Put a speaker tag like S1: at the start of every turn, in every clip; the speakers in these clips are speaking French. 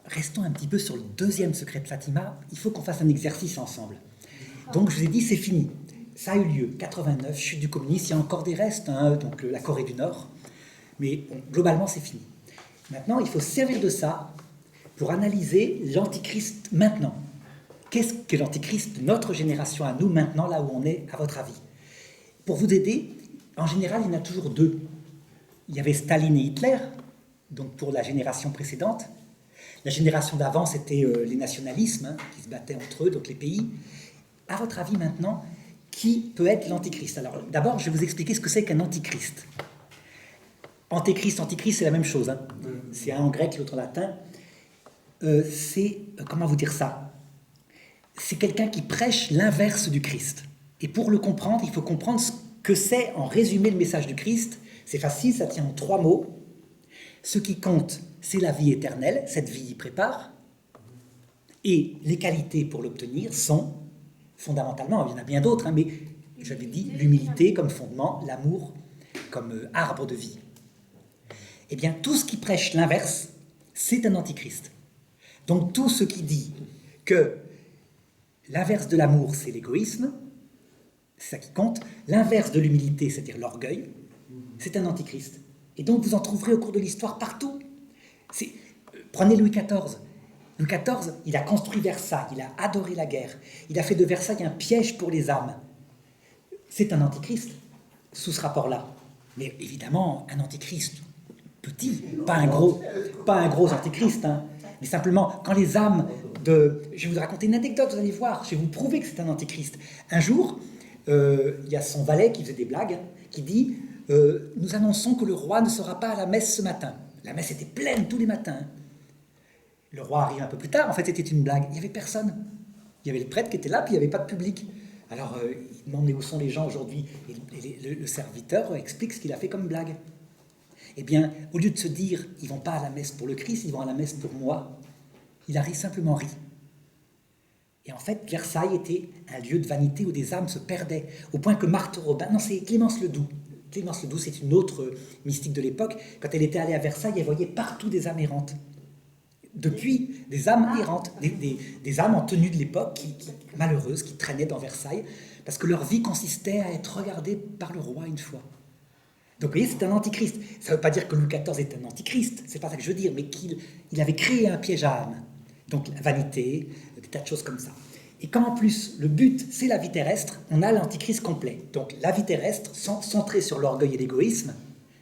S1: restons un petit peu sur le deuxième secret de Fatima. Il faut qu'on fasse un exercice ensemble. Donc je vous ai dit, c'est fini. Ça a eu lieu, 89, chute du communisme, il y a encore des restes, hein, donc la Corée du Nord. Mais bon, globalement, c'est fini. Maintenant, il faut se servir de ça pour analyser l'antichrist maintenant. Qu'est-ce que l'antichrist de notre génération à nous maintenant, là où on est, à votre avis? Pour vous aider, en général, il y en a toujours deux. Il y avait Staline et Hitler, donc pour la génération précédente. La génération d'avant, c'était les nationalismes, hein, qui se battaient entre eux, donc les pays. À votre avis maintenant, qui peut être l'antichrist? Alors d'abord, je vais vous expliquer ce que c'est qu'un antichrist. Antéchrist, antichrist, c'est la même chose. Hein. C'est un en grec, l'autre en latin. Comment vous dire ça? C'est quelqu'un qui prêche l'inverse du Christ. Et pour le comprendre, il faut comprendre ce que c'est en résumé le message du Christ. C'est facile, ça tient en 3 mots. Ce qui compte, c'est la vie éternelle, cette vie y prépare. Et les qualités pour l'obtenir sont, fondamentalement, il y en a bien d'autres, hein, mais j'avais dit l'humilité comme fondement, l'amour comme arbre de vie. Eh bien, tout ce qui prêche l'inverse, c'est un antichrist. Donc tout ce qui dit que l'inverse de l'amour, c'est l'égoïsme, c'est ça qui compte, l'inverse de l'humilité, c'est-à-dire l'orgueil, c'est un antichrist. Et donc vous en trouverez au cours de l'histoire partout. Prenez Louis XIV. Louis XIV, il a construit Versailles, il a adoré la guerre, il a fait de Versailles un piège pour les âmes. C'est un antichrist, sous ce rapport-là. Mais évidemment, un antichrist petit, pas un gros antichrist, hein. Mais simplement, quand les âmes de... Je vais vous raconter une anecdote, vous allez voir, je vais vous prouver que c'est un antichrist. Un jour, il y a son valet qui faisait des blagues, hein, qui dit nous annonçons que le roi ne sera pas à la messe ce matin. La messe était pleine tous les matins. Le roi arrive un peu plus tard, en fait c'était une blague. Il n'y avait personne. Il y avait le prêtre qui était là, puis il n'y avait pas de public. Alors il demande mais où sont les gens aujourd'hui? Et le serviteur explique ce qu'il a fait comme blague. Eh bien, au lieu de se dire ils ne vont pas à la messe pour le Christ, ils vont à la messe pour moi, il a simplement ri. Et en fait, Versailles était un lieu de vanité où des âmes se perdaient, au point que Marthe Robin, non, c'est Clémence Ledoux. Clémence Ledoux, c'est une autre mystique de l'époque. Quand elle était allée à Versailles, elle voyait partout des âmes errantes. Depuis, des âmes errantes, des âmes en tenue de l'époque, malheureuses, qui traînaient dans Versailles, parce que leur vie consistait à être regardée par le roi une fois. Donc vous voyez, c'est un antichrist. Ça ne veut pas dire que Louis XIV est un antichrist, c'est pas ça que je veux dire, mais qu'il avait créé un piège à âme. Donc la vanité, des tas de choses comme ça. Et quand en plus le but c'est la vie terrestre, on a l'antichrist complet. Donc la vie terrestre, centrée sur l'orgueil et l'égoïsme,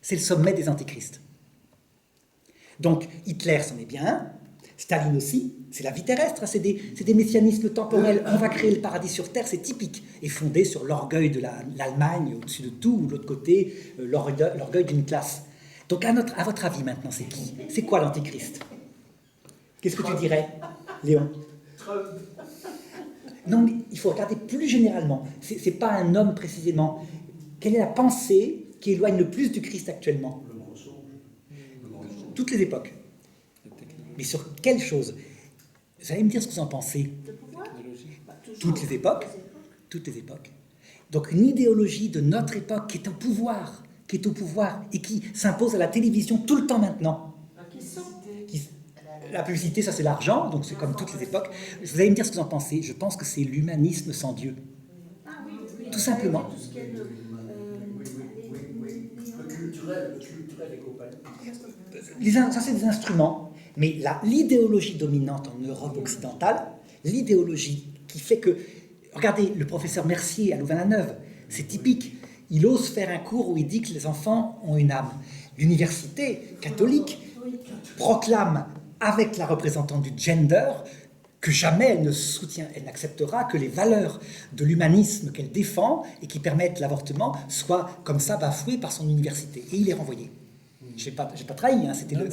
S1: c'est le sommet des antichrists. Donc Hitler c'en est bien un, Staline aussi, c'est la vie terrestre, c'est des messianismes temporels. On va créer le paradis sur terre, c'est typique, et fondé sur l'orgueil de l'Allemagne au-dessus de tout, ou de l'autre côté, l'orgueil d'une classe. Donc à votre avis maintenant, c'est qui? C'est quoi l'antichrist? Qu'est-ce que tu dirais, Léon? Non, mais il faut regarder plus généralement. C'est pas un homme précisément. Quelle est la pensée qui éloigne le plus du Christ actuellement?
S2: Le mensonge.
S1: Toutes les époques. Mais sur quelle chose? Vous allez me dire ce que vous en pensez. Toutes les époques. Toutes les époques. Donc une idéologie de notre époque qui est au pouvoir et qui s'impose à la télévision tout le temps maintenant. La publicité, ça c'est l'argent, donc c'est comme toutes les époques. Vous allez me dire ce que vous en pensez. Je pense que c'est l'humanisme sans Dieu. Tout simplement.
S2: Le culturel et compagnie.
S1: Ça c'est des instruments, mais l'idéologie dominante en Europe occidentale, l'idéologie qui fait que... Regardez, le professeur Mercier à Louvain-la-Neuve, c'est typique. Il ose faire un cours où il dit que les enfants ont une âme. L'université catholique proclame avec la représentante du gender que jamais elle ne soutient, elle n'acceptera que les valeurs de l'humanisme qu'elle défend et qui permettent l'avortement soient comme ça bafouées par son université. Et il est renvoyé. Je n'ai pas trahi, hein, c'était le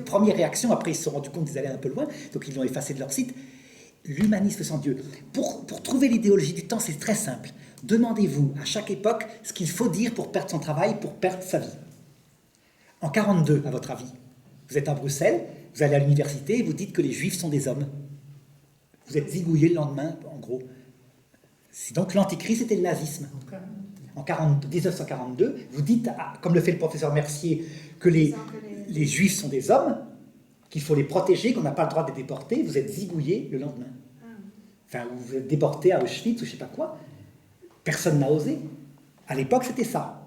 S1: première réaction. Après, ils se sont rendus compte qu'ils allaient un peu loin, donc ils l'ont effacé de leur site. L'humanisme sans Dieu. Pour trouver l'idéologie du temps, c'est très simple. Demandez-vous à chaque époque ce qu'il faut dire pour perdre son travail, pour perdre sa vie. En 42, à votre avis, vous êtes à Bruxelles, vous allez à l'université et vous dites que les Juifs sont des hommes. Vous êtes zigouillé le lendemain, en gros. Donc l'antichrist, c'était le nazisme. En 1942, vous dites, comme le fait le professeur Mercier, que les Juifs sont des hommes. qu'il faut les protéger, qu'on n'a pas le droit de les déporter, vous êtes zigouillé le lendemain. Enfin, vous êtes déporté à Auschwitz ou je ne sais pas quoi. Personne n'a osé. À l'époque, c'était ça.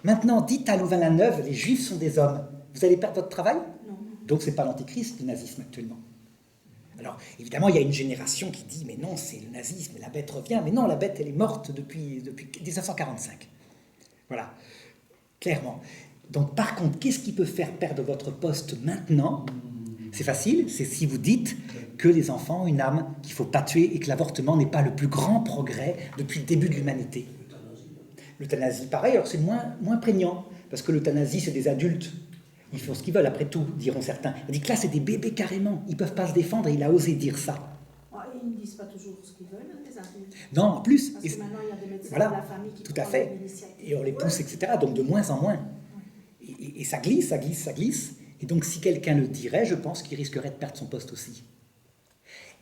S1: Maintenant, dites à Louvain-la-Neuve, les Juifs sont des hommes. Vous allez perdre votre travail?
S3: Non.
S1: Donc, ce n'est pas l'antichrist, le nazisme, actuellement. Alors, évidemment, il y a une génération qui dit « Mais non, c'est le nazisme, la bête revient. » Mais non, la bête, elle est morte depuis 1945. Voilà, clairement. Donc, par contre, qu'est-ce qui peut faire perdre votre poste maintenant? C'est facile, c'est si vous dites que les enfants ont une âme qu'il ne faut pas tuer et que l'avortement n'est pas le plus grand progrès depuis le début de l'humanité. L'euthanasie, pareil, alors c'est moins prégnant, parce que l'euthanasie, c'est des adultes. Ils font ce qu'ils veulent, après tout, diront certains. On dit que là, c'est des bébés carrément. Ils ne peuvent pas se défendre et il a osé dire ça.
S3: Ils ne disent pas toujours ce qu'ils veulent, les adultes.
S1: Non, en plus.
S3: Parce que maintenant, il y a des médecins
S1: voilà,
S3: de la famille qui
S1: tout à
S3: prennent
S1: fait.
S3: l'initiative.
S1: Et on les pousse, etc. Donc de moins en moins. Et ça glisse, ça glisse, ça glisse. Et donc si quelqu'un le dirait, je pense qu'il risquerait de perdre son poste aussi.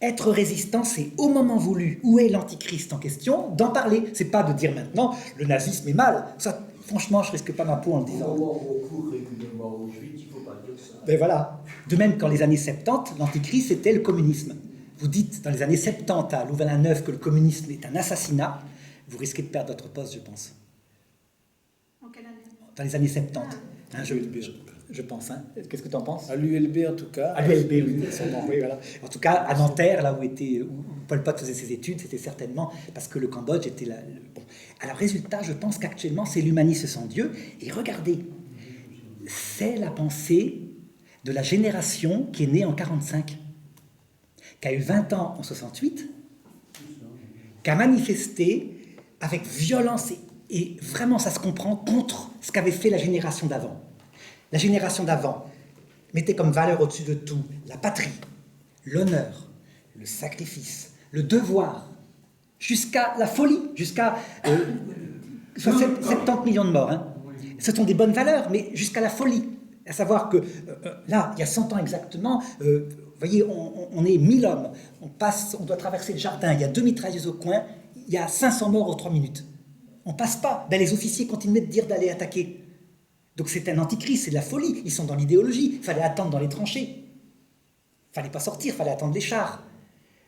S1: Être résistant, c'est au moment voulu, où est l'antichrist en question, d'en parler. C'est pas de dire maintenant, le nazisme est mal. Ça, franchement, je risque pas ma peau en le disant.
S2: Au moment où on court régulièrement au Auschwitz, il ne faut pas dire ça.
S1: Ben voilà. De même qu'en les années 70, l'antichrist, c'était le communisme. Vous dites dans les années 70 à Louvain-la-Neuve que le communisme est un assassinat, vous risquez de perdre votre poste, je pense.
S3: En quelle année?
S1: Dans les années 70. Hein, je pense. Hein. Qu'est-ce que tu en penses?
S4: À l'ULB en tout cas.
S1: À l'ULB, oui, sûrement, oui, voilà. En tout cas, à Nanterre, là où Pol Pot faisait ses études, c'était certainement parce que le Cambodge était là. Bon. Alors, résultat, je pense qu'actuellement, c'est l'humanisme sans Dieu. Et regardez, c'est la pensée de la génération qui est née en 45, qui a eu 20 ans en 68, qui a manifesté avec violence et vraiment, ça se comprend, contre ce qu'avait fait la génération d'avant. La génération d'avant mettait comme valeur au-dessus de tout la patrie, l'honneur, le sacrifice, le devoir, jusqu'à la folie, jusqu'à 70 millions de morts. Hein. Ce sont des bonnes valeurs, mais jusqu'à la folie. À savoir que là, il y a 100 ans exactement, vous voyez, on est 1000 hommes, on doit traverser le jardin, il y a 2 mitrailleuses au coin, il y a 500 morts aux 3 minutes. On passe pas. Ben, les officiers continuaient de dire d'aller attaquer. Donc c'est un antichrist, c'est de la folie. Ils sont dans l'idéologie. Il fallait attendre dans les tranchées. Il fallait pas sortir, il fallait attendre les chars.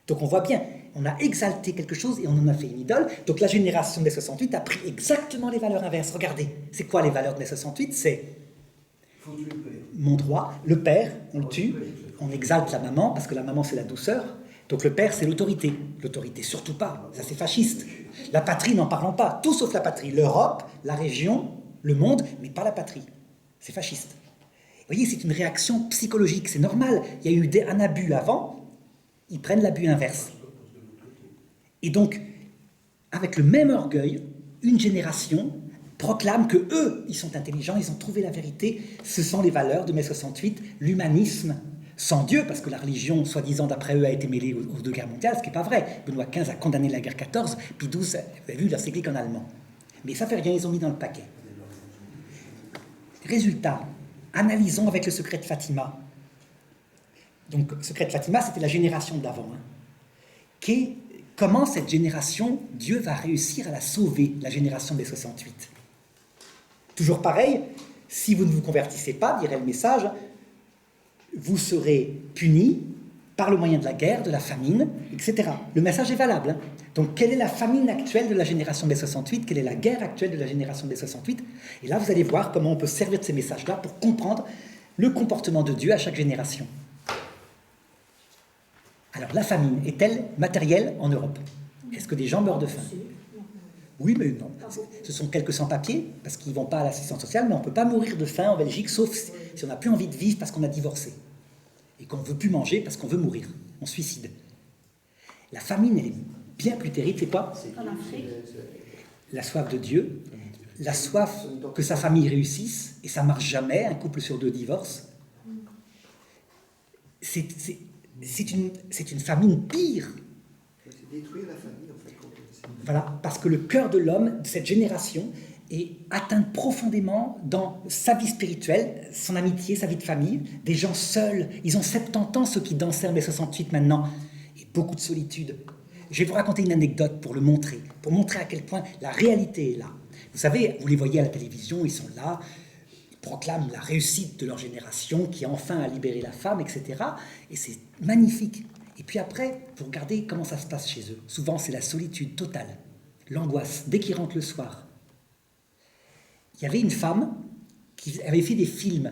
S1: Donc on voit bien, on a exalté quelque chose et on en a fait une idole. Donc la génération des 68 a pris exactement les valeurs inverses. Regardez, c'est quoi les valeurs des 68? C'est mon droit, le père, on le tue, on exalte la maman, parce que la maman c'est la douceur. Donc le père, c'est l'autorité. L'autorité, surtout pas. Ça, c'est fasciste. La patrie, n'en parlons pas. Tout sauf la patrie. L'Europe, la région, le monde, mais pas la patrie. C'est fasciste. Vous voyez, c'est une réaction psychologique. C'est normal. Il y a eu un abus avant. Ils prennent l'abus inverse. Et donc, avec le même orgueil, une génération proclame que eux, ils sont intelligents, ils ont trouvé la vérité. Ce sont les valeurs de mai 68, l'humanisme, sans Dieu, parce que la religion, soi-disant d'après eux, a été mêlée aux 2 guerres mondiales, ce qui n'est pas vrai. Benoît XV a condamné la guerre 14, puis 12, vous avez vu l'encyclique en allemand. Mais ça fait rien, ils ont mis dans le paquet. Résultat, analysons avec le secret de Fatima. Donc, secret de Fatima, c'était la génération d'avant. Hein. Comment cette génération, Dieu va réussir à la sauver, la génération des 68? Toujours pareil, si vous ne vous convertissez pas, dirait le message, vous serez punis par le moyen de la guerre, de la famine, etc. Le message est valable. Hein. Donc, quelle est la famine actuelle de la génération des 68? Quelle est la guerre actuelle de la génération des 68? Et là, vous allez voir comment on peut servir de ces messages-là pour comprendre le comportement de Dieu à chaque génération. Alors, la famine est-elle matérielle en Europe? Est-ce que des gens meurent de faim? Oui, mais non. Ce sont quelques sans-papiers, parce qu'ils ne vont pas à l'assistance sociale, mais on ne peut pas mourir de faim en Belgique, sauf si on n'a plus envie de vivre parce qu'on a divorcé. Et qu'on ne veut plus manger parce qu'on veut mourir. On suicide. La famine, elle est bien plus terrible, c'est quoi?
S3: En Afrique.
S1: La soif de Dieu, la soif que sa famille réussisse, et ça ne marche jamais, un couple sur 2 divorce. C'est une famine pire.
S2: C'est détruire la famille, en fait.
S1: Voilà, parce que le cœur de l'homme, de cette génération, est atteint profondément dans sa vie spirituelle, son amitié, sa vie de famille. Des gens seuls, ils ont 70 ans, ceux qui dansaient en mai 68 maintenant, et beaucoup de solitude. Je vais vous raconter une anecdote pour montrer à quel point la réalité est là. Vous savez, vous les voyez à la télévision, ils sont là, ils proclament la réussite de leur génération qui enfin a libéré la femme, etc. Et c'est magnifique. Et puis après, vous regardez comment ça se passe chez eux. Souvent, c'est la solitude totale, l'angoisse, dès qu'ils rentrent le soir. Il y avait une femme qui avait fait des films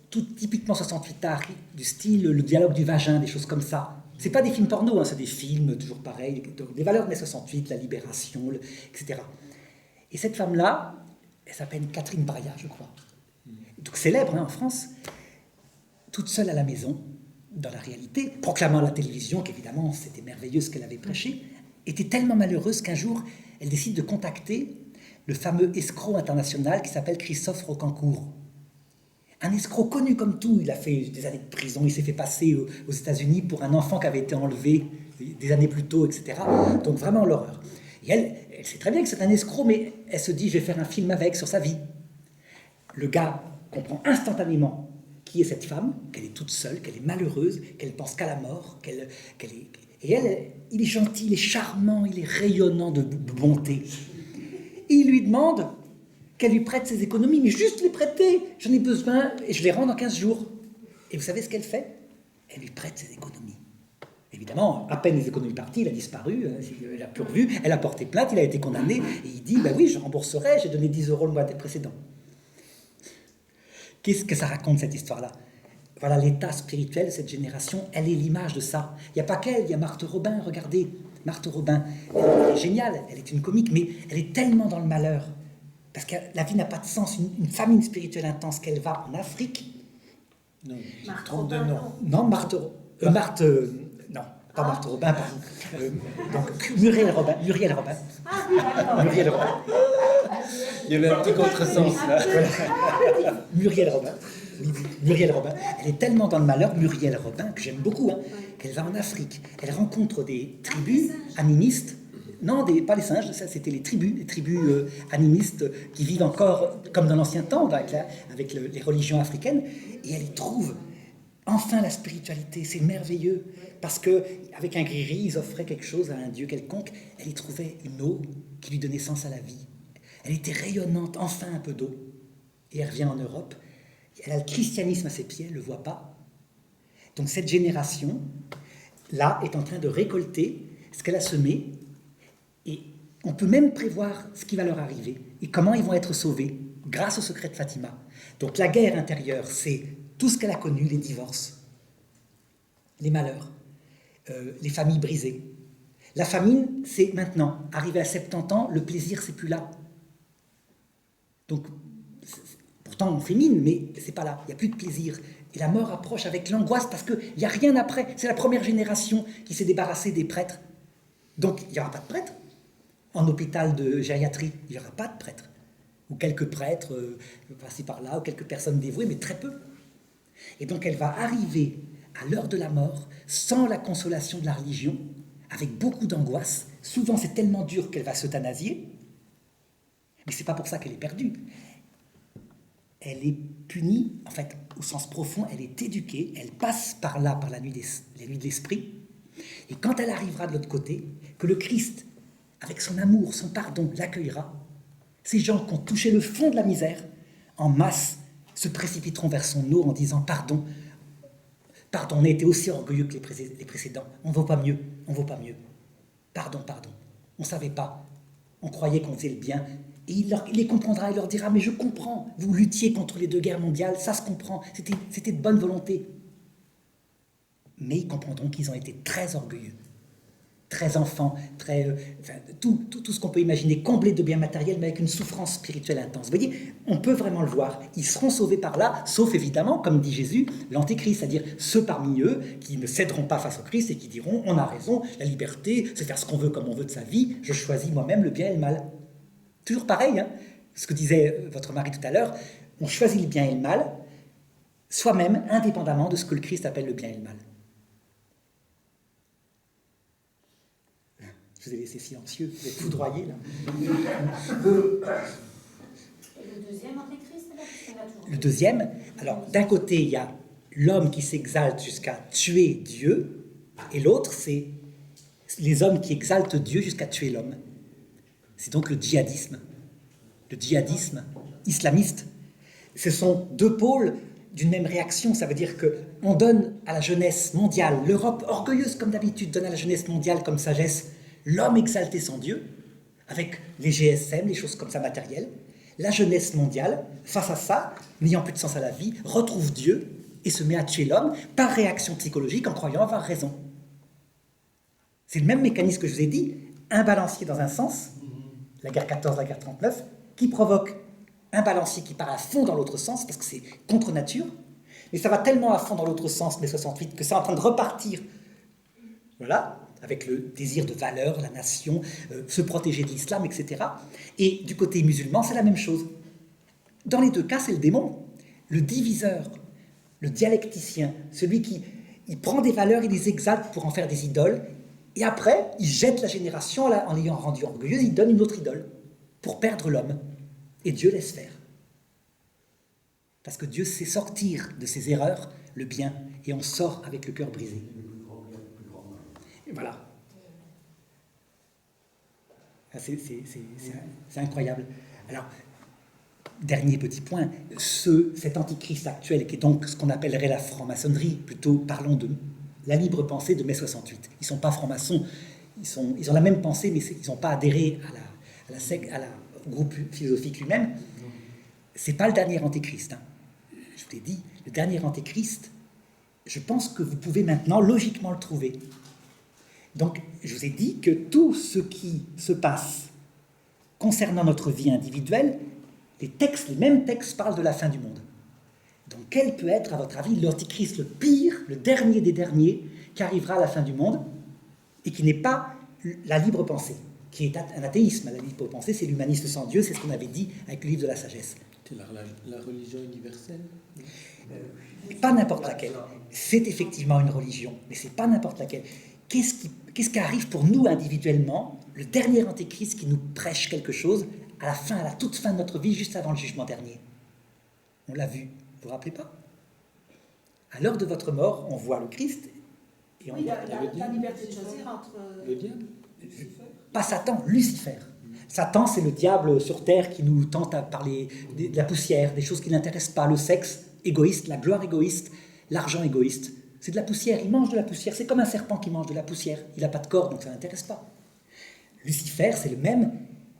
S1: tout typiquement 68 art, du style Le dialogue du vagin, des choses comme ça. C'est pas des films porno, hein, c'est des films toujours pareils, des valeurs de mai 68, la libération, etc. Et cette femme-là, elle s'appelle Catherine Braillat, je crois. Donc célèbre hein, en France, toute seule à la maison, dans la réalité, proclamant à la télévision qu'évidemment c'était merveilleux ce qu'elle avait prêché, était tellement malheureuse qu'un jour, elle décide de contacter le fameux escroc international qui s'appelle Christophe Rocancourt. Un escroc connu comme tout, il a fait des années de prison, il s'est fait passer aux États-Unis pour un enfant qui avait été enlevé des années plus tôt, etc. Donc vraiment l'horreur. Et elle sait très bien que c'est un escroc, mais elle se dit, je vais faire un film avec, sur sa vie. Le gars comprend instantanément qui est cette femme, qu'elle est toute seule, qu'elle est malheureuse, qu'elle pense qu'à la mort, qu'elle est... Et il est gentil, il est charmant, il est rayonnant de bonté. Et il lui demande qu'elle lui prête ses économies, mais juste les prêter, j'en ai besoin et je les rends dans 15 jours. Et vous savez ce qu'elle fait? Elle lui prête ses économies. Évidemment, à peine les économies parties, il a disparu, elle a plus revu, elle a porté plainte, il a été condamné, et il dit, oui, je rembourserai, j'ai donné 10 € le mois précédent. Qu'est-ce que ça raconte, cette histoire-là? Voilà, l'état spirituel de cette génération, elle est l'image de ça. Il n'y a pas qu'elle, il y a Marthe Robin, regardez, Marthe Robin, elle est géniale, elle est une comique, mais elle est tellement dans le malheur, parce que la vie n'a pas de sens, une famine spirituelle intense, qu'elle va en Afrique.
S4: Non,
S3: Marthe
S4: trompe de
S3: Robin,
S4: nom.
S1: Non, non, pas Marthe Robin, pardon. Donc, Muriel Robin. Muriel Robin.
S4: Il y avait un petit contresens là.
S1: Muriel Robin. Oui, Muriel Robin. Elle est tellement dans le malheur, Muriel Robin, que j'aime beaucoup, hein, qu'elle va en Afrique. Elle rencontre des tribus animistes. Non, pas les singes, ça c'était les tribus animistes qui vivent encore comme dans l'ancien temps, avec les religions africaines. Et elle y trouve enfin la spiritualité, c'est merveilleux. Parce qu'avec un griri, ils offraient quelque chose à un dieu quelconque. Elle y trouvait une eau qui lui donnait sens à la vie. Elle était rayonnante, enfin un peu d'eau. Et elle revient en Europe. Elle a le christianisme à ses pieds, elle ne le voit pas. Donc cette génération-là est en train de récolter ce qu'elle a semé. Et on peut même prévoir ce qui va leur arriver et comment ils vont être sauvés grâce au secret de Fatima. Donc la guerre intérieure, c'est tout ce qu'elle a connu, les divorces, les malheurs, les familles brisées. La famine, c'est maintenant. Arrivé à 70 ans, le plaisir, c'est plus là. Donc, pourtant, on fait mine, mais c'est pas là. Il n'y a plus de plaisir. Et la mort approche avec l'angoisse parce qu'il n'y a rien après. C'est la première génération qui s'est débarrassée des prêtres. Donc, il n'y aura pas de prêtres. En hôpital de gériatrie, il n'y aura pas de prêtres. Ou quelques prêtres, par-ci par-là, ou quelques personnes dévouées, mais très peu. Et donc, elle va arriver à l'heure de la mort, sans la consolation de la religion, avec beaucoup d'angoisse. Souvent, c'est tellement dur qu'elle va s'euthanasier. Mais ce n'est pas pour ça qu'elle est perdue. Elle est punie, en fait, au sens profond, elle est éduquée, elle passe par là, par la nuit de l'esprit. Et quand elle arrivera de l'autre côté, que le Christ, avec son amour, son pardon, l'accueillera, ces gens qui ont touché le fond de la misère, en masse, se précipiteront vers son eau en disant « Pardon, pardon, on a été aussi orgueilleux que les précédents, on ne vaut pas mieux, on ne vaut pas mieux. Pardon, pardon, on ne savait pas, on croyait qu'on faisait le bien. » Et il les comprendra, il leur dira « Mais je comprends, vous luttiez contre les 2 guerres mondiales, ça se comprend, c'était de bonne volonté. » Mais ils comprendront qu'ils ont été très orgueilleux, très enfants, tout ce qu'on peut imaginer, comblés de biens matériels, mais avec une souffrance spirituelle intense. Vous voyez, on peut vraiment le voir. Ils seront sauvés par là, sauf évidemment, comme dit Jésus, l'antéchrist, c'est-à-dire ceux parmi eux qui ne céderont pas face au Christ et qui diront « On a raison, la liberté, c'est faire ce qu'on veut comme on veut de sa vie, je choisis moi-même le bien et le mal. » Toujours pareil, hein, ce que disait votre mari tout à l'heure, on choisit le bien et le mal, soi-même, indépendamment de ce que le Christ appelle le bien et le mal. Je vous ai laissé silencieux, vous êtes foudroyés là.
S5: Et le deuxième antéchrist, alors, parce qu'on a toujours...
S1: Le deuxième, alors d'un côté il y a l'homme qui s'exalte jusqu'à tuer Dieu, et l'autre c'est les hommes qui exaltent Dieu jusqu'à tuer l'homme. C'est donc le djihadisme islamiste. Ce sont deux pôles d'une même réaction. Ça veut dire qu'on donne à la jeunesse mondiale, l'Europe orgueilleuse comme d'habitude donne à la jeunesse mondiale comme sagesse, l'homme exalté sans Dieu, avec les GSM, les choses comme ça matérielles. La jeunesse mondiale, face à ça, n'ayant plus de sens à la vie, retrouve Dieu et se met à tuer l'homme par réaction psychologique en croyant avoir raison. C'est le même mécanisme que je vous ai dit, un balancier dans un sens, la guerre 14, la guerre 39, qui provoque un balancier qui part à fond dans l'autre sens, parce que c'est contre nature, mais ça va tellement à fond dans l'autre sens, mai 68, que c'est en train de repartir, voilà, avec le désir de valeur, la nation, se protéger de l'islam, etc. Et du côté musulman, c'est la même chose. Dans les deux cas, c'est le démon, le diviseur, le dialecticien, celui qui il prend des valeurs, il les exalte pour en faire des idoles, et après, il jette la génération en l'ayant rendue orgueilleuse, il donne une autre idole pour perdre l'homme. Et Dieu laisse faire. Parce que Dieu sait sortir de ses erreurs le bien, et on sort avec le cœur brisé. Et voilà. C'est incroyable. Alors, dernier petit point, cet antichrist actuel, qui est donc ce qu'on appellerait la franc-maçonnerie, plutôt parlons de la libre pensée de mai 68. Ils ne sont pas francs-maçons, ils ont la même pensée, mais ils n'ont pas adhéré au groupe philosophique lui-même. Ce n'est pas le dernier antéchrist. Hein. Je vous l'ai dit, le dernier antéchrist, je pense que vous pouvez maintenant logiquement le trouver. Donc, je vous ai dit que tout ce qui se passe concernant notre vie individuelle, les mêmes textes parlent de la fin du monde. Donc, quel peut être, à votre avis, l'antichrist le pire, le dernier des derniers, qui arrivera à la fin du monde, et qui n'est pas la libre pensée, qui est un athéisme. La libre pensée, c'est l'humanisme sans Dieu, c'est ce qu'on avait dit avec le livre de la sagesse.
S4: C'est la religion universelle?
S1: Pas n'importe laquelle. C'est effectivement une religion, mais c'est pas n'importe laquelle. Qu'est-ce qui arrive pour nous individuellement, le dernier antéchrist qui nous prêche quelque chose, à la toute fin de notre vie, juste avant le jugement dernier? On l'a vu, vous vous rappelez pas? À l'heure de votre mort, on voit le Christ, et on
S3: Oui,
S1: voit
S3: la liberté de choisir entre...
S4: Le diable?
S1: pas Satan, Lucifer. Satan, c'est le diable sur terre qui nous tente à parler de la poussière, des choses qui n'intéressent pas, le sexe égoïste, la gloire égoïste, l'argent égoïste. C'est de la poussière, il mange de la poussière. C'est comme un serpent qui mange de la poussière. Il n'a pas de corps, donc ça n'intéresse pas. Lucifer, c'est le même,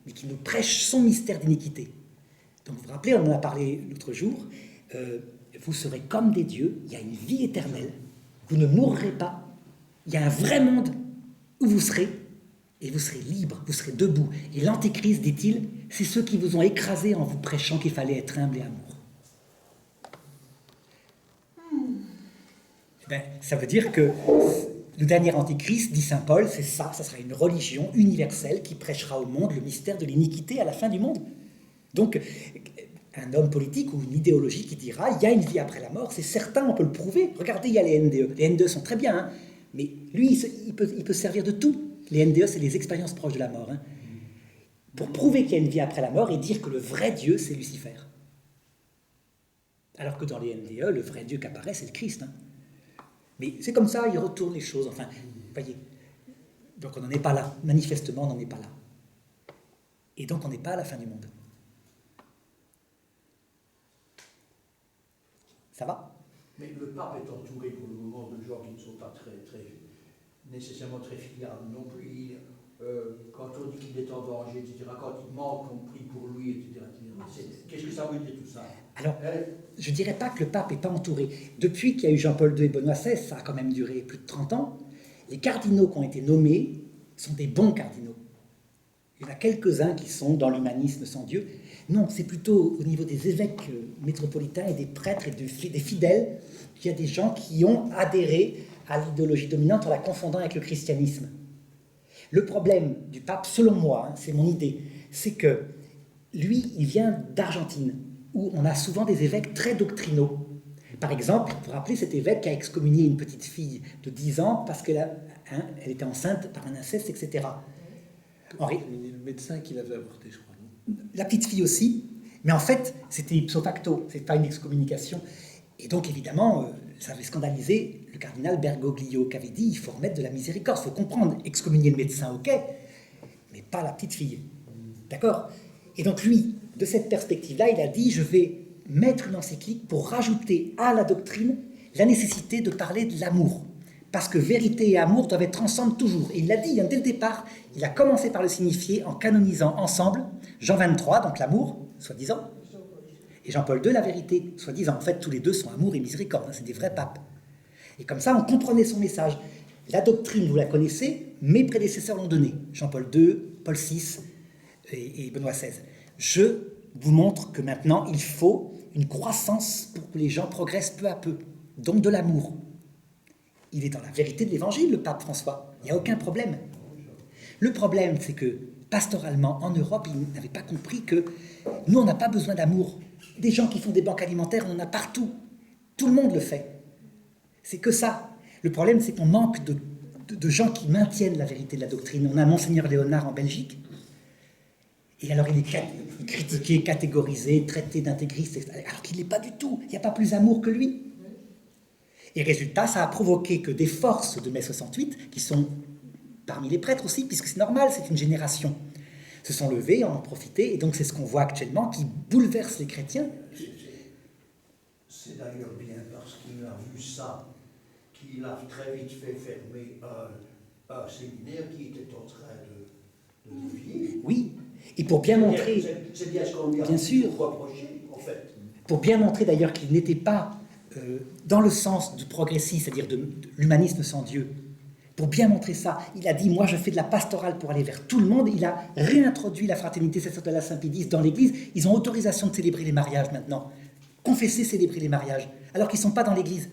S1: mais qui nous prêche son mystère d'iniquité. Donc vous vous rappelez, on en a parlé l'autre jour, vous serez comme des dieux, il y a une vie éternelle, vous ne mourrez pas, il y a un vrai monde où vous serez, et vous serez libre, vous serez debout. Et l'antéchrist, dit-il, c'est ceux qui vous ont écrasé en vous prêchant qu'il fallait être humble et amoureux. Ben, ça veut dire que le dernier antéchrist, dit saint Paul, c'est ça sera une religion universelle qui prêchera au monde le mystère de l'iniquité à la fin du monde. Donc, un homme politique ou une idéologie qui dira il y a une vie après la mort, c'est certain, on peut le prouver. Regardez, il y a les NDE. Les NDE sont très bien, hein, mais lui, il peut servir de tout. Les NDE, c'est les expériences proches de la mort. Hein, pour prouver qu'il y a une vie après la mort et dire que le vrai Dieu, c'est Lucifer. Alors que dans les NDE, le vrai Dieu qui apparaît, c'est le Christ. Hein. Mais c'est comme ça, il retourne les choses. Enfin, voyez. Donc on n'en est pas là. Manifestement, on n'en est pas là. Et donc on n'est pas à la fin du monde. Ça va?
S2: Mais le pape est entouré pour le moment de gens qui ne sont pas nécessairement très fiables non plus. Quand on dit qu'il est en danger, etc., quand il manque, on prie pour lui, etc. Qu'est-ce que ça veut dire tout ça?
S1: Alors, je ne dirais pas que le pape n'est pas entouré. Depuis qu'il y a eu Jean-Paul II et Benoît XVI, ça a quand même duré plus de 30 ans, les cardinaux qui ont été nommés sont des bons cardinaux. Il y en a quelques-uns qui sont dans l'humanisme sans Dieu. Non, c'est plutôt au niveau des évêques métropolitains et des prêtres et des fidèles qu'il y a des gens qui ont adhéré à l'idéologie dominante en la confondant avec le christianisme. Le problème du pape, selon moi, hein, c'est mon idée, c'est que lui, il vient d'Argentine, où on a souvent des évêques très doctrinaux. Par exemple, vous vous rappelez cet évêque qui a excommunié une petite fille de 10 ans parce qu'elle elle était enceinte par un inceste, etc.
S4: Le médecin qui l'avait avorté, je crois. Non,
S1: la petite fille aussi, mais en fait, c'était ipso facto, c'est pas une excommunication. Et donc, évidemment, ça avait scandalisé le cardinal Bergoglio, qui avait dit il faut remettre de la miséricorde, il faut comprendre, excommunier le médecin, ok, mais pas la petite fille. D'accord? Et donc, lui, de cette perspective-là, il a dit je vais mettre une encyclique pour rajouter à la doctrine la nécessité de parler de l'amour. Parce que vérité et amour doivent être ensemble toujours. Et il l'a dit dès le départ, il a commencé par le signifier en canonisant ensemble Jean 23, donc l'amour, soi-disant, et Jean-Paul II, la vérité, soi-disant. En fait, tous les deux sont amour et miséricorde, c'est des vrais papes. Et comme ça, on comprenait son message. La doctrine, vous la connaissez, mes prédécesseurs l'ont donnée. Jean-Paul II, Paul VI et Benoît XVI. Je vous montre que maintenant, il faut une croissance pour que les gens progressent peu à peu. Donc de l'amour. Il est dans la vérité de l'Évangile, le pape François. Il n'y a aucun problème. Le problème, c'est que, pastoralement, en Europe, ils n'avaient pas compris que nous, on n'a pas besoin d'amour. Des gens qui font des banques alimentaires, on en a partout. Tout le monde le fait. C'est que ça. Le problème, c'est qu'on manque de gens qui maintiennent la vérité de la doctrine. On a Monseigneur Léonard en Belgique. Et alors, il est critiqué, catégorisé, traité d'intégriste, alors qu'il n'est pas du tout. Il n'y a pas plus amour que lui. Et résultat, ça a provoqué que des forces de mai 68, qui sont parmi les prêtres aussi, puisque c'est normal, c'est une génération, se sont levés, en ont profité, et donc c'est ce qu'on voit actuellement, qui bouleverse les chrétiens.
S2: C'est d'ailleurs bien parce qu'il a vu ça, qu'il a très vite fait fermer un séminaire qui était en train de dévier.
S1: Oui, et pour bien montrer...
S2: C'est bien ce qu'on lui a
S1: bien sûr,
S2: reproché, en fait.
S1: Pour bien montrer d'ailleurs qu'il n'était pas dans le sens du progressisme, c'est-à-dire de l'humanisme sans Dieu. Pour bien montrer ça, il a dit, moi je fais de la pastorale pour aller vers tout le monde. Il a réintroduit la fraternité sacerdotale Saint-Pédis dans l'Église. Ils ont autorisation de célébrer les mariages maintenant. Confesser, célébrer les mariages, alors qu'ils ne sont pas dans l'Église.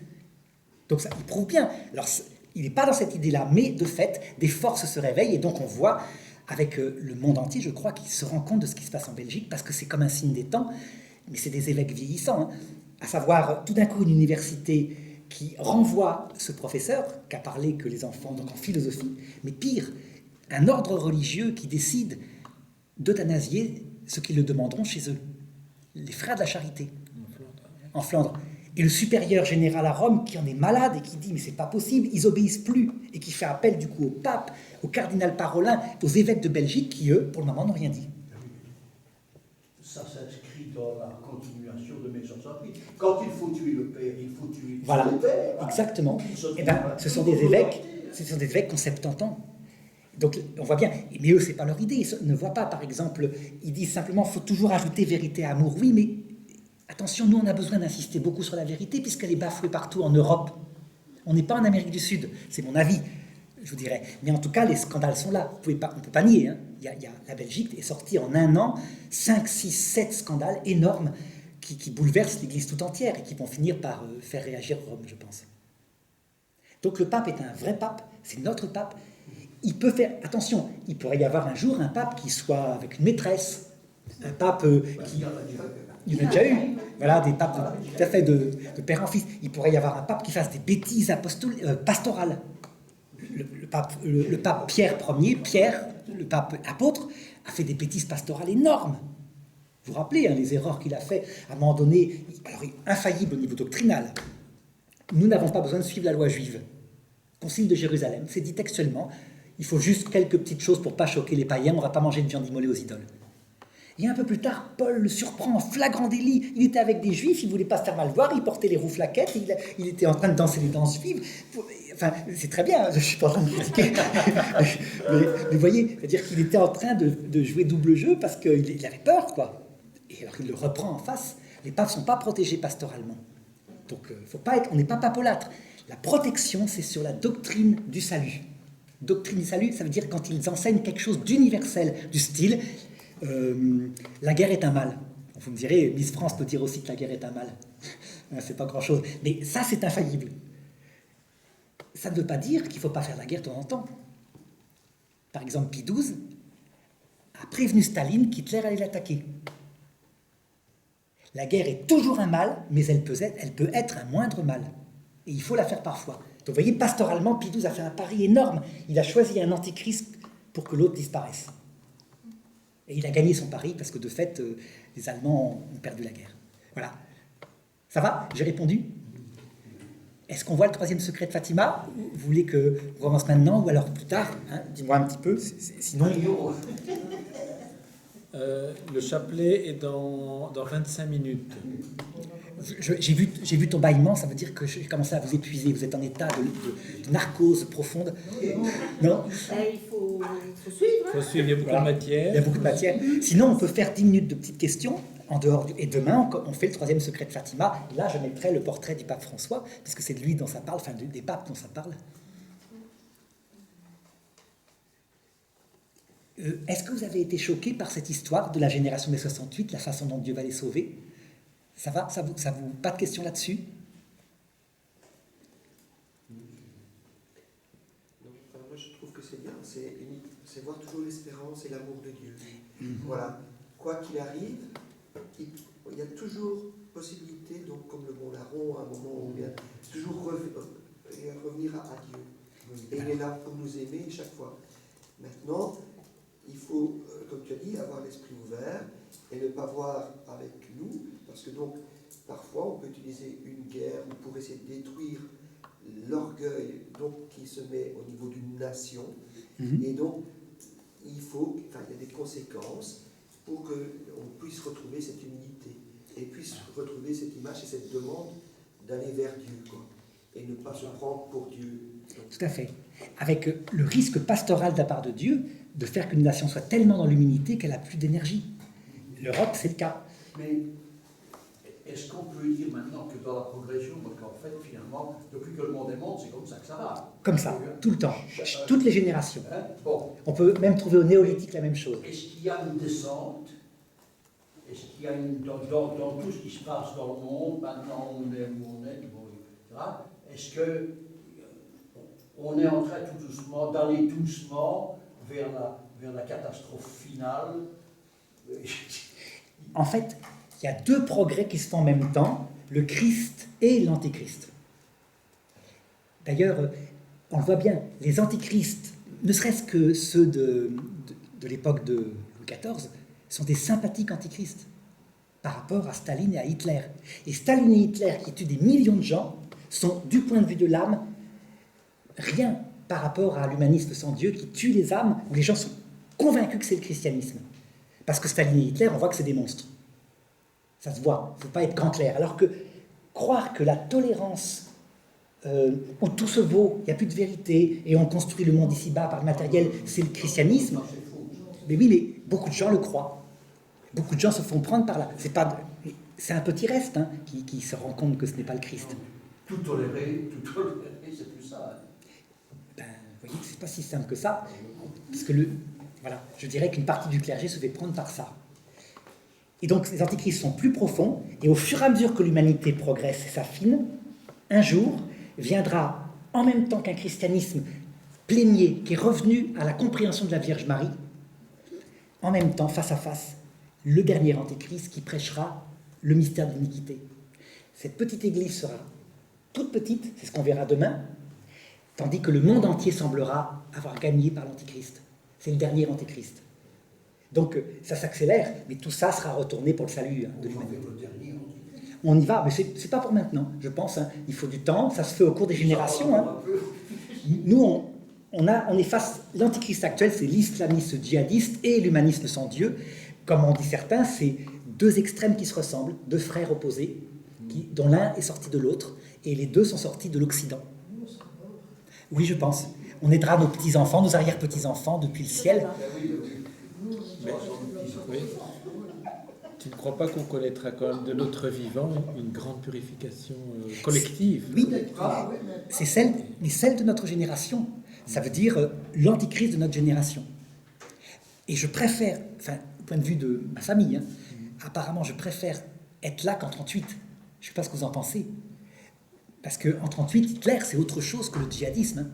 S1: Donc ça, il prouve bien. Alors, il n'est pas dans cette idée-là, mais de fait, des forces se réveillent, et donc on voit, avec le monde entier, je crois, qu'il se rend compte de ce qui se passe en Belgique, parce que c'est comme un signe des temps, mais c'est des évêques vieillissants, hein. À savoir, tout d'un coup, une université qui renvoie ce professeur, qui a parlé que les enfants, donc en philosophie, mais pire, un ordre religieux qui décide d'euthanasier ceux qui le demanderont chez eux, les frères de la charité, en Flandre. Et le supérieur général à Rome, qui en est malade et qui dit « mais c'est pas possible, ils obéissent plus », et qui fait appel du coup au pape, au cardinal Parolin, aux évêques de Belgique, qui eux, pour le moment, n'ont rien dit.
S2: Ça s'inscrit dans la continuation de mai 68. Quand il faut tuer le père, il faut tuer
S1: Voilà,
S2: le père.
S1: exactement. Et ben, ce sont des évêques qui ont 70 ans. Donc on voit bien, mais eux, c'est pas leur idée. Ils ne voient pas, par exemple, ils disent simplement « faut toujours ajouter vérité à amour ». Oui, mais attention, nous, on a besoin d'insister beaucoup sur la vérité, puisqu'elle est bafouée partout en Europe. On n'est pas en Amérique du Sud, c'est mon avis, je vous dirais. Mais en tout cas, les scandales sont là. On ne peut pas nier. Hein. La Belgique est sortie en un an 5, 6, 7 scandales énormes qui bouleversent l'Église tout entière et qui vont finir par faire réagir Rome, je pense. Donc le pape est un vrai pape, c'est notre pape. Il peut faire... Attention, il pourrait y avoir un jour un pape qui soit avec une maîtresse, un pape qui... Il y en a déjà eu. Voilà, des papes tout à fait de père en fils. Il pourrait y avoir un pape qui fasse des bêtises pastorales. Le pape Pierre Ier, Pierre, le pape apôtre, a fait des bêtises pastorales énormes. Vous vous rappelez les erreurs qu'il a fait à un moment donné, alors infaillible au niveau doctrinal. Nous n'avons pas besoin de suivre la loi juive. Concile de Jérusalem, c'est dit textuellement, il faut juste quelques petites choses pour ne pas choquer les païens, on ne va pas manger de viande immolée aux idoles. Et un peu plus tard, Paul le surprend en flagrant délit. Il était avec des juifs, il ne voulait pas se faire mal voir, il portait les rouflaquettes, il était en train de danser les danses juives. Enfin, c'est très bien, je ne suis pas en train de critiquer. mais vous voyez, c'est-à-dire qu'il était en train de jouer double jeu parce qu'il avait peur, quoi. Et alors il le reprend en face. Les papes ne sont pas protégés pastoralement. Donc, on n'est pas papolâtre. La protection, c'est sur la doctrine du salut. Doctrine du salut, ça veut dire quand ils enseignent quelque chose d'universel, du style... la guerre est un mal. Vous me direz, Miss France peut dire aussi que la guerre est un mal. C'est pas grand-chose. Mais ça, c'est infaillible. Ça ne veut pas dire qu'il ne faut pas faire la guerre de temps en temps. Par exemple, Pie XII a prévenu Staline qu'Hitler allait l'attaquer. La guerre est toujours un mal, mais elle peut être un moindre mal. Et il faut la faire parfois. Donc vous voyez, pastoralement, Pie XII a fait un pari énorme. Il a choisi un antichrist pour que l'autre disparaisse. Et il a gagné son pari parce que de fait, les Allemands ont perdu la guerre. Voilà. Ça va? J'ai répondu? Est-ce qu'on voit le troisième secret de Fatima? Vous voulez qu'on commence maintenant ou alors plus tard? Dis-moi un petit peu, sinon...
S4: Le chapelet est dans 25 minutes.
S1: J'ai vu ton bâillement, ça veut dire que j'ai commencé à vous épuiser. Vous êtes en état de narcose profonde. Non?
S3: Il faut suivre.
S4: Il faut suivre, il y a beaucoup de
S1: Il y a
S4: matière.
S1: beaucoup de matière. Sinon, on peut faire 10 minutes de petites questions en dehors et demain, on fait le 3e secret de Fatima. Là, je mettrai le portrait du pape François, puisque c'est de lui dont ça parle, enfin des papes dont ça parle. Est-ce que vous avez été choqué par cette histoire de la génération des 68, la façon dont Dieu va les sauver? Ça va? Ça vous pas de questions là-dessus?
S6: Donc, moi, je trouve que c'est bien, c'est voir toujours l'espérance et l'amour de Dieu. Voilà, quoi qu'il arrive, il y a toujours possibilité, donc comme le bon larron, à un moment où il y a toujours revenir à Dieu. Et il est là pour nous aimer chaque fois. Maintenant, il faut, comme tu as dit, avoir l'esprit ouvert et ne pas voir avec nous, parce que donc, parfois, on peut utiliser une guerre pour essayer de détruire l'orgueil donc, qui se met au niveau d'une nation. Et donc, il y a des conséquences pour qu'on puisse retrouver cette humilité et puisse retrouver cette image et cette demande d'aller vers Dieu, quoi, et ne pas se prendre pour Dieu. Donc,
S1: tout à fait. Avec le risque pastoral de la part de Dieu de faire qu'une nation soit tellement dans l'humilité qu'elle n'a plus d'énergie. L'Europe, c'est le cas.
S2: Mais est-ce qu'on peut dire maintenant que dans la progression, donc en fait, finalement, depuis que le monde est monde, c'est comme ça que ça va?
S1: Comme ça, tout le temps. Toutes les générations.
S2: Hein? Bon.
S1: On peut même trouver au néolithique la même chose.
S2: Est-ce qu'il y a une descente? Est-ce qu'il y a dans tout ce qui se passe dans le monde, maintenant on est où on est, etc., est-ce que on est en train tout doucement d'aller doucement vers la catastrophe finale?
S1: En fait, il y a 2 progrès qui se font en même temps, le Christ et l'Antéchrist. D'ailleurs, on le voit bien, les antichrists, ne serait-ce que ceux de l'époque de Louis XIV, sont des sympathiques antichrists par rapport à Staline et à Hitler. Et Staline et Hitler, qui tuent des millions de gens, sont, du point de vue de l'âme, rien par rapport à l'humanisme sans Dieu qui tue les âmes, où les gens sont convaincus que c'est le christianisme. Parce que Staline et Hitler, on voit que c'est des monstres. Ça se voit, il ne faut pas être grand clair. Alors que croire que la tolérance, où tout se vaut, il n'y a plus de vérité, et on construit le monde ici-bas par le matériel, c'est le christianisme, mais oui, mais beaucoup de gens le croient. Beaucoup de gens se font prendre par là. C'est un petit reste qui se rend compte que ce n'est pas le Christ.
S2: Tout tolérer, c'est plus ça.
S1: Ben, vous voyez, c'est pas si simple que ça, parce que voilà, je dirais qu'une partie du clergé se fait prendre par ça. Et donc, les antichrists sont plus profonds, et au fur et à mesure que l'humanité progresse et s'affine, un jour viendra, en même temps qu'un christianisme plénier qui est revenu à la compréhension de la Vierge Marie, en même temps, face à face, le dernier antéchrist qui prêchera le mystère de l'iniquité. Cette petite église sera toute petite, c'est ce qu'on verra demain, tandis que le monde entier semblera avoir gagné par l'antéchrist. C'est le dernier antéchrist. Donc ça s'accélère, mais tout ça sera retourné pour le salut de l'humanité. On y va, mais c'est pas pour maintenant, je pense. Il faut du temps, ça se fait au cours des générations. Nous, on est face. L'antichrist actuel, c'est l'islamisme djihadiste et l'humanisme sans Dieu. Comme on dit certains, c'est 2 extrêmes qui se ressemblent, 2 frères opposés, dont l'un est sorti de l'autre, et les 2 sont sortis de l'Occident. Oui, je pense. On aidera nos petits-enfants, nos arrière-petits-enfants depuis le ciel.
S4: Mais, oui. Tu ne crois pas qu'on connaîtra quand même de notre vivant une grande purification collective?
S1: Oui, c'est celle de notre génération. Ça veut dire l'antichrist de notre génération. Et je préfère, enfin, au point de vue de ma famille, apparemment, je préfère être là qu'en 38. Je ne sais pas ce que vous en pensez. Parce qu'en 38, Hitler, c'est autre chose que le djihadisme.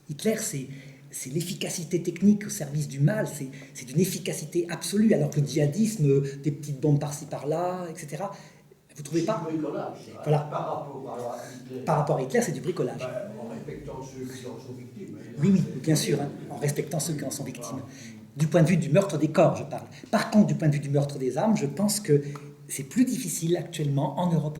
S1: Hitler, c'est l'efficacité technique au service du mal, c'est d'une efficacité absolue, alors que le djihadisme, des petites bombes par-ci par-là, etc. Vous ne trouvez pas?
S2: C'est du bricolage.
S1: Voilà.
S2: Par rapport à Hitler.
S1: Par rapport à Hitler, c'est du bricolage.
S2: En respectant ceux qui en sont victimes.
S1: Oui, bien sûr, en respectant ceux qui en sont victimes. Du point de vue du meurtre des corps, je parle. Par contre, du point de vue du meurtre des âmes, je pense que c'est plus difficile actuellement en Europe.